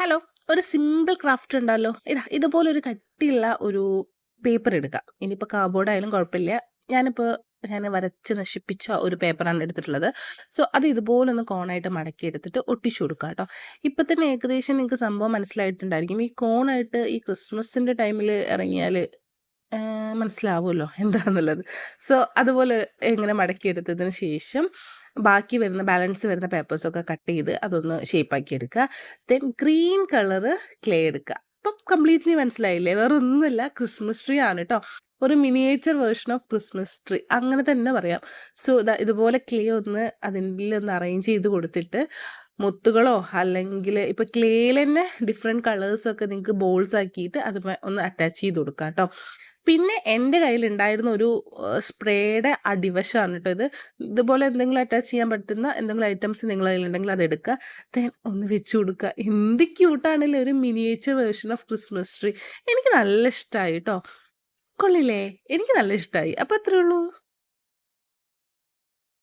Hello, ഒരു simple craft ഉണ്ടല്ലോ. ഇതുപോലൊരു കട്ടിയുള്ള ഒരു പേപ്പർ എടുക്കാം. ഇനിയിപ്പോൾ കാർഡ്ബോർഡ് ആയാലും കുഴപ്പമില്ല. ഞാൻ വരച്ച് നശിപ്പിച്ച ഒരു പേപ്പറാണ് എടുത്തിട്ടുള്ളത്. സോ അത് ഇതുപോലൊന്ന് കോണായിട്ട് മടക്കി എടുത്തിട്ട് ഒട്ടിച്ചു കൊടുക്കുക കേട്ടോ. ഇപ്പം തന്നെ ഏകദേശം നിങ്ങൾക്ക് സംഭവം മനസ്സിലായിട്ടുണ്ടായിരിക്കും. ഈ കോണായിട്ട് ഈ ക്രിസ്മസിൻ്റെ ടൈമിൽ ഇറങ്ങിയാൽ മനസ്സിലാവുമല്ലോ എന്താണെന്നുള്ളത്. സോ അതുപോലെ ഇങ്ങനെ മടക്കിയെടുത്തതിന് ശേഷം ബാക്കി വരുന്ന ബാലൻസ് വരുന്ന പേപ്പേഴ്സൊക്കെ കട്ട് ചെയ്ത് അതൊന്ന് ഷേപ്പാക്കി എടുക്കുക. ദെൻ ഗ്രീൻ കളറ് ക്ലേ എടുക്കുക. അപ്പം കംപ്ലീറ്റ്ലി മനസ്സിലായില്ലേ? വേറെ ഒന്നുമല്ല, ക്രിസ്മസ് ട്രീ ആണ് കേട്ടോ. ഒരു miniature version of Christmas tree അങ്ങനെ തന്നെ പറയാം. സോ ഇതുപോലെ ക്ലേ ഒന്ന് അതിൻ്റെ അറേഞ്ച് ചെയ്ത് കൊടുത്തിട്ട് മുത്തുകളോ അല്ലെങ്കിൽ ഇപ്പോൾ ക്ലേയിൽ തന്നെ ഡിഫറെൻറ്റ് കളേഴ്സൊക്കെ നിങ്ങൾക്ക് ബോൾസ് ആക്കിയിട്ട് അത് ഒന്ന് അറ്റാച്ച് ചെയ്ത് കൊടുക്കാം കേട്ടോ. പിന്നെ എൻ്റെ കയ്യിലുണ്ടായിരുന്ന ഒരു സ്പ്രേയുടെ അടിവശമാണ് കേട്ടോ ഇത്. ഇതുപോലെ എന്തെങ്കിലും അറ്റാച്ച് ചെയ്യാൻ പറ്റുന്ന എന്തെങ്കിലും ഐറ്റംസ് നിങ്ങളുടെ കയ്യിലുണ്ടെങ്കിൽ അതെടുക്കുക. ദെൻ ഒന്ന് വെച്ച് കൊടുക്കുക. എന്ത് ക്യൂട്ടാണല്ലേ, ഒരു miniature version of Christmas tree. എനിക്ക് നല്ല ഇഷ്ടമായി കേട്ടോ. കൊള്ളില്ലേ? എനിക്ക് നല്ല ഇഷ്ടമായി. അപ്പോൾ അത്രേ ഉള്ളൂ.